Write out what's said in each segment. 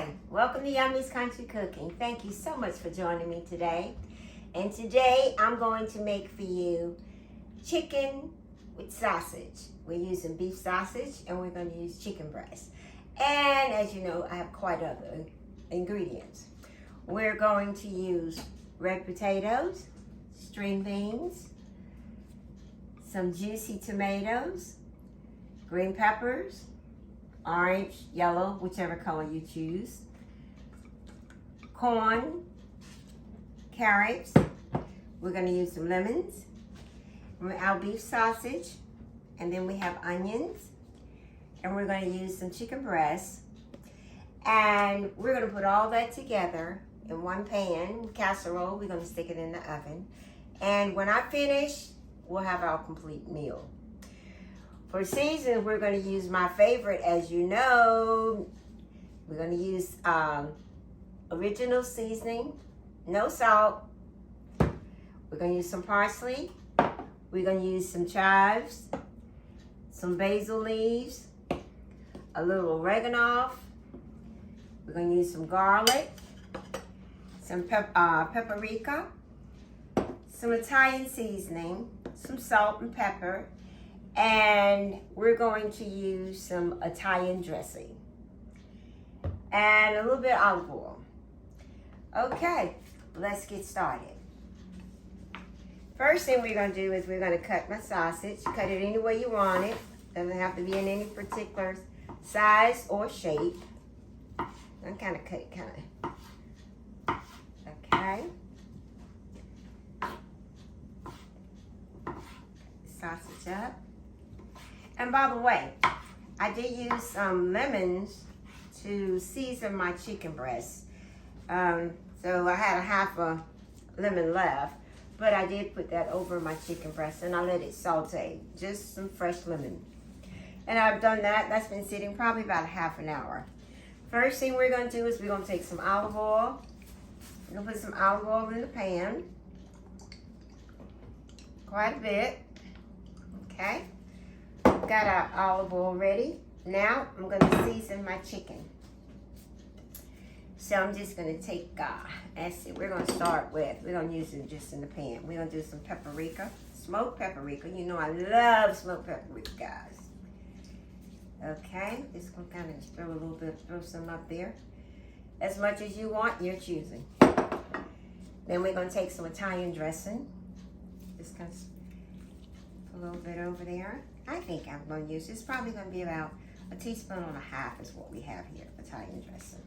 Hi, welcome to Yummy's Country Cooking. Thank you so much for joining me today. And today I'm going to make for you chicken with sausage. We're using beef sausage and we're going to use chicken breast. And as you know, I have quite other ingredients. We're going to use red potatoes, string beans, some juicy tomatoes, green peppers, orange, yellow, whichever color you choose, corn, carrots. We're going to use some lemons, our beef sausage, and then we have onions, and we're going to use some chicken breast, and we're going to put all that together in one pan, casserole. We're going to stick it in the oven, and when I finish, we'll have our complete meal. For season, we're going to use my favorite, as you know. We're going to use original seasoning, no salt. We're going to use some parsley. We're going to use some chives, some basil leaves, a little oregano. We're going to use some garlic, some paprika, some Italian seasoning, some salt and pepper, and we're going to use some Italian dressing and a little bit of olive oil. Okay, let's get started. First thing we're going to do is we're going to cut my sausage. Cut it any way you want it. Doesn't have to be in any particular size or shape. I'm kind of cut it okay. Sausage up. And by the way, I did use some lemons to season my chicken breast. So I had a half a lemon left, but I did put that over my chicken breast and I let it saute, just some fresh lemon. And I've done that. That's been sitting probably about a half an hour. First thing we're going to do is we're going to take some olive oil. We're going to put some olive oil in the pan. Quite a bit. Okay. Got our olive oil ready. Now I'm going to season my chicken. So I'm just going to take, let's see, we're going to start with, we're going to use it just in the pan. We're going to do some paprika, smoked paprika. You know I love smoked paprika, guys. Okay, just going to kind of throw a little bit, throw some up there. As much as you want, you're choosing. Then we're going to take some Italian dressing. Just kind of a little bit over there. I think I'm going to use, it's probably going to be about a teaspoon and a half is what we have here, Italian dressing.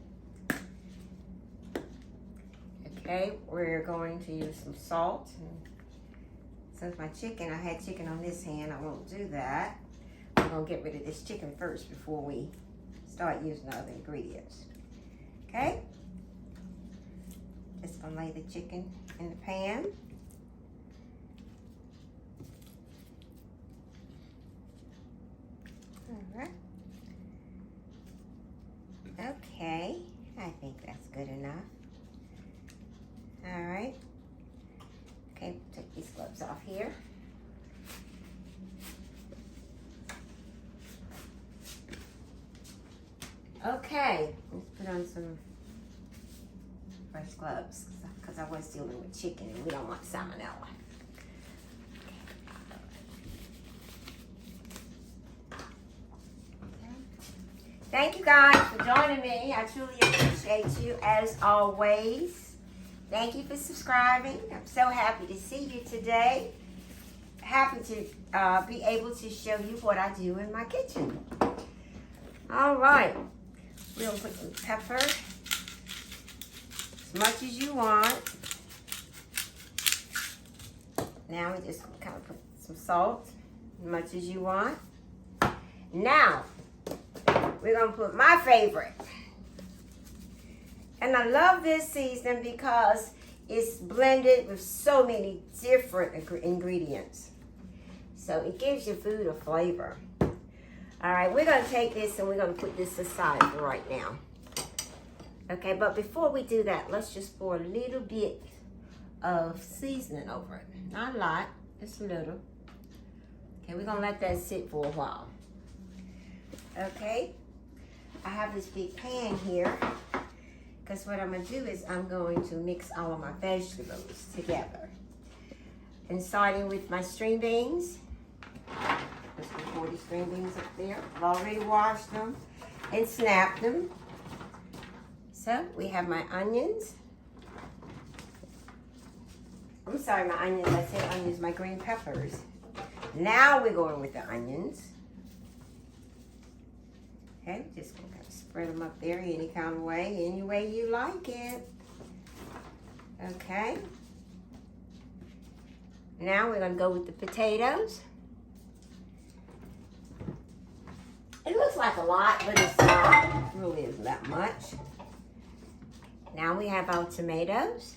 Okay, we're going to use some salt. Since my chicken, I had chicken on this hand, I won't do that. I'm going to get rid of this chicken first before we start using the other ingredients. Okay, just going to lay the chicken in the pan. Alright. Okay, I think that's good enough. Alright. Okay, take these gloves off here. Okay, let's put on some fresh gloves because I was dealing with chicken and we don't want salmonella. Thank you guys for joining me. I truly appreciate you as always. Thank you for subscribing. I'm so happy to see you today. Happy to be able to show you what I do in my kitchen. All right. We'll put some pepper, as much as you want. Now we just kind of put some salt, as much as you want. Now, we're going to put my favorite. And I love this seasoning because it's blended with so many different ingredients. So it gives your food a flavor. All right, we're going to take this and we're going to put this aside for right now. Okay, but before we do that, let's just pour a little bit of seasoning over it. Not a lot, just a little. Okay, we're going to let that sit for a while. Okay, I have this big pan here Because what I'm going to do is I'm going to mix all of my vegetables together. And starting with my string beans. There's some 40 string beans up there. I've already washed them and snapped them. So we have my onions. I'm sorry, my onions. I said onions, my green peppers. Now we're going with the onions. Okay, just gonna kind of spread them up there any kind of way, any way you like it. Okay. Now we're gonna go with the potatoes. It looks like a lot, but it's not. It really isn't that much. Now we have our tomatoes.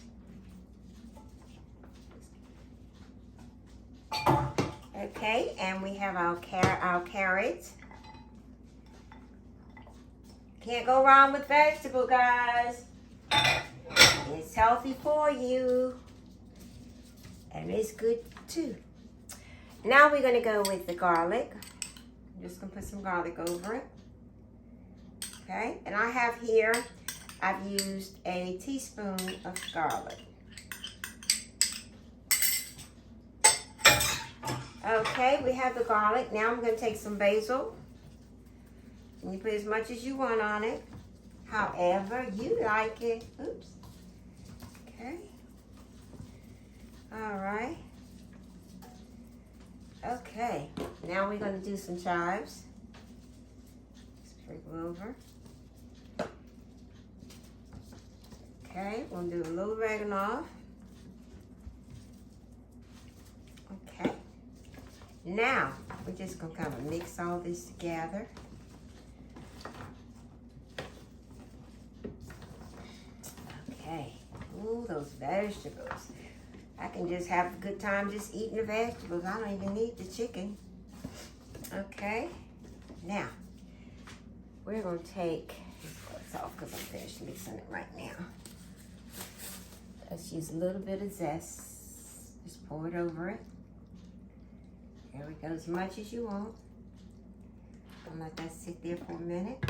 Okay, and we have our carrots. Can't go wrong with vegetable, guys. It's healthy for you. And it's good too. Now we're gonna go with the garlic. I'm just gonna put some garlic over it. Okay, and I have here, I've used a teaspoon of garlic. Okay, we have the garlic. Now I'm gonna take some basil. And you put as much as you want on it, however you like it. Oops. Okay. All right. Okay. Now we're going to do some chives. Sprinkle over. Okay. We're going to do a little oregano. Okay. Now we're just going to kind of mix all this together. Okay. Ooh, those vegetables. I can just have a good time just eating the vegetables. I don't even need the chicken. Okay. Now, we're going to take this off because I'm finished mixing it right now. Let's use a little bit of zest. Just pour it over it. There we go, as much as you want. I'll let that sit there for a minute.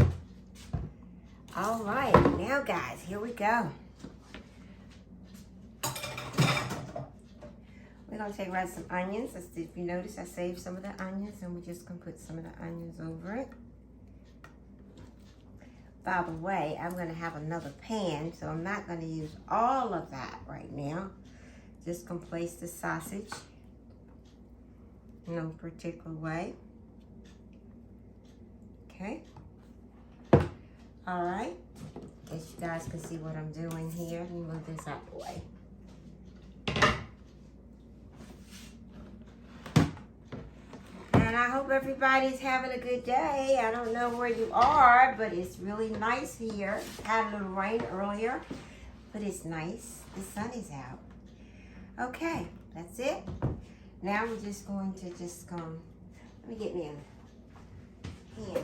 All right, now guys, here we go. We're gonna take right some onions. If you notice, I saved some of the onions, and we're just gonna put some of the onions over it. By the way, I'm gonna have another pan, so I'm not gonna use all of that right now. Just gonna place the sausage in no particular way. Okay. All right. Guess you guys can see what I'm doing here. Let me move this out the way. And I hope everybody's having a good day. I don't know where you are, but it's really nice here. Had a little rain earlier, but it's nice. The sun is out. Okay, that's it. Now we're just going to let me get me a hand here.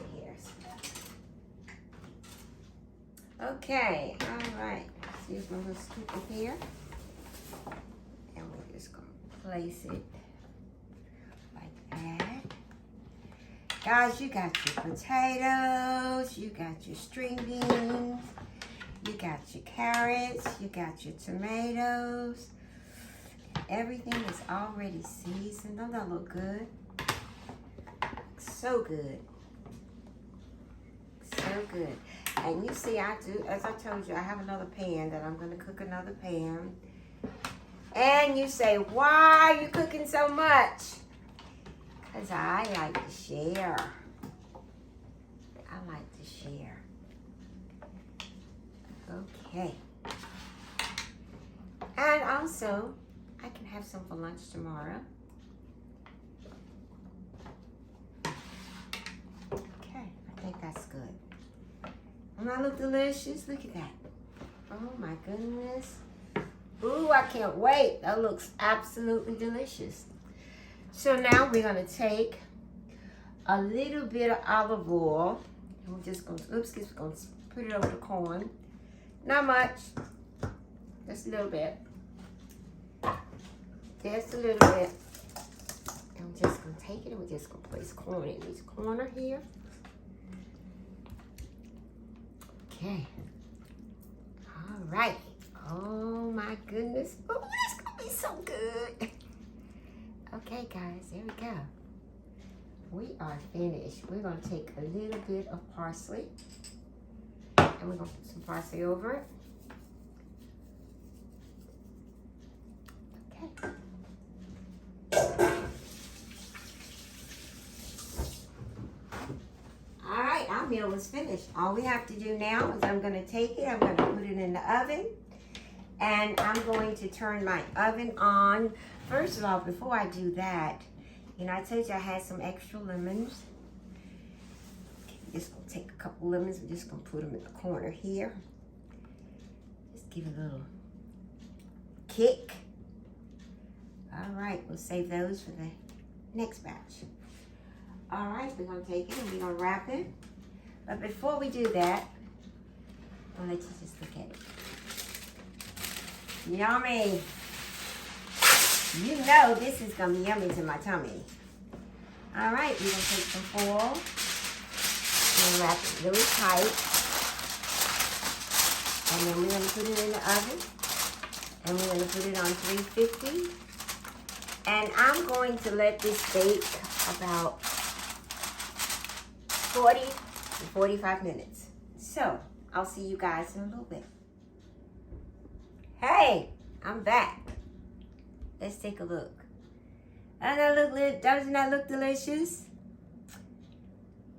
Okay, all right. So use my little scoop in here. And we're just going to place it like that. Guys, you got your potatoes, you got your string beans, you got your carrots, you got your tomatoes. Everything is already seasoned. Don't that look good? So good. So good. And you see, I do, as I told you, I have another pan that I'm going to cook another pan. And you say, why are you cooking so much? Because I like to share. I like to share. Okay. And also, I can have some for lunch tomorrow. Okay, I think that's good. Doesn't that look delicious? Look at that. Oh my goodness. Ooh, I can't wait. That looks absolutely delicious. So now we're going to take a little bit of olive oil. And we're just going to, we're going to put it over the corn. Not much. Just a little bit. Just a little bit. And we're just going to take it and we're just going to place corn in this corner here. Okay. right. Oh my goodness. Oh, it's gonna be so good. Okay, guys, there we go. We are finished. We're gonna take a little bit of parsley and we're gonna put some parsley over it. Okay. All right, our meal is finished. All we have to do now is I'm gonna take it, I'm gonna put it in the oven, and I'm going to turn my oven on. First of all, before I do that, you know, I told you I had some extra lemons. Just gonna take a couple lemons. We're just gonna put them in the corner here. Just give it a little kick. All right, we'll save those for the next batch. All right, we're gonna take it and we're gonna wrap it. But before we do that, I'll let you just look at it. Yummy. You know this is gonna be yummy to my tummy. All right, we're gonna take some foil and wrap it really tight. And then we're gonna put it in the oven. And we're gonna put it on 350. And I'm going to let this bake about 40 to 45 minutes. So, I'll see you guys in a little bit. Hey, I'm back. Let's take a look. Doesn't that look delicious?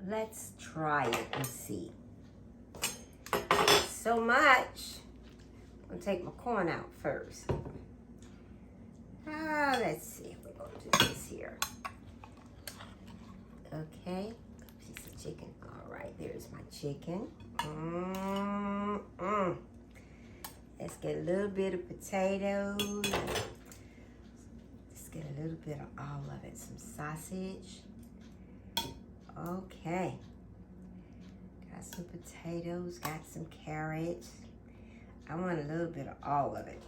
Let's try it and see. So much. I'm gonna take my corn out first. Let's see if we're gonna do this here. Okay, piece of chicken. All right, there's my chicken. Let's get a little bit of potatoes. Let's get a little bit of all of it. Some sausage. Okay. Got some potatoes, got some carrots. I want a little bit of all of it.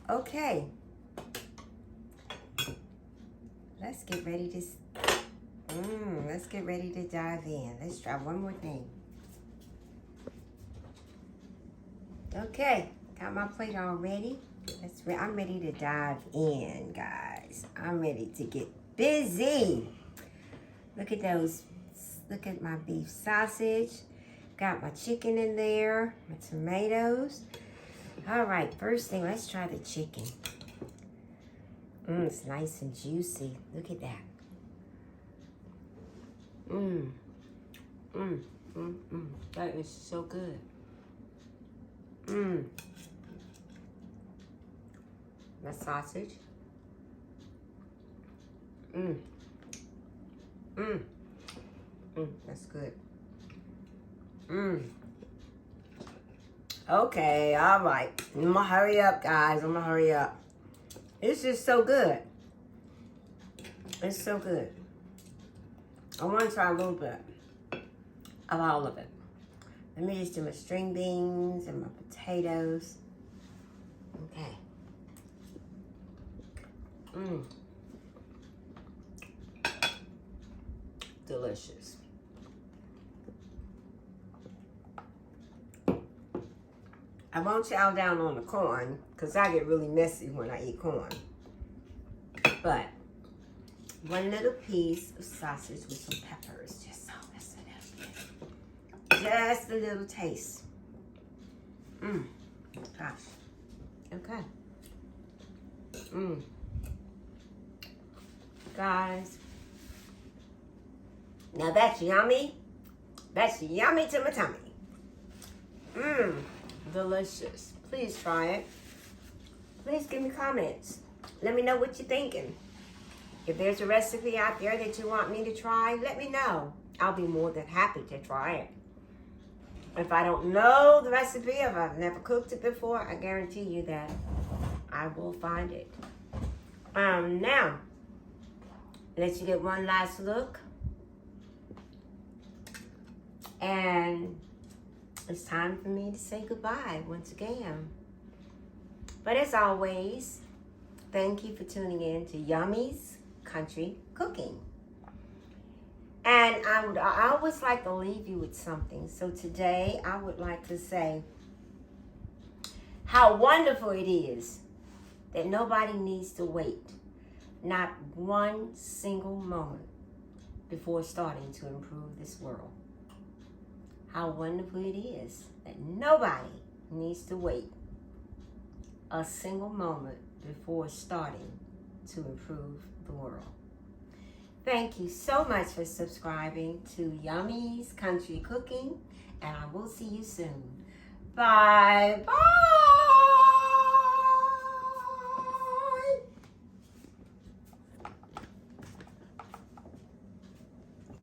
Okay. Let's get ready to dive in. Let's try one more thing. Okay, got my plate all ready. I'm ready to dive in, guys. I'm ready to get busy. Look at those. Look at my beef sausage. Got my chicken in there, my tomatoes. All right, first thing, let's try the chicken. It's nice and juicy. Look at that. That is so good. My sausage. That's good. Okay, all right. I'm gonna hurry up, guys. I'm gonna hurry up. It's just so good. It's so good. I want to try a little bit of all of it. Let me just do my string beans and my potatoes. Okay. Delicious. I won't chow down on the corn because I get really messy when I eat corn. But one little piece of sausage with some peppers, just so that's a little bit. Just a little taste. Gosh. Okay. Guys. Now that's yummy. That's yummy to my tummy. Delicious. Please try it. Please give me comments. Let me know what you're thinking. If there's a recipe out there that you want me to try, let me know. I'll be more than happy to try it. If I don't know the recipe, if I've never cooked it before, I guarantee you that I will find it. Now, let you get one last look. And it's time for me to say goodbye once again. But as always, thank you for tuning in to Yummy's Country Cooking. And I always like to leave you with something. So today I would like to say, how wonderful it is that nobody needs to wait, not one single moment, before starting to improve this world. How wonderful it is that nobody needs to wait a single moment before starting to improve the world. Thank you so much for subscribing to Yummy's Country Cooking, and I will see you soon. Bye. Bye.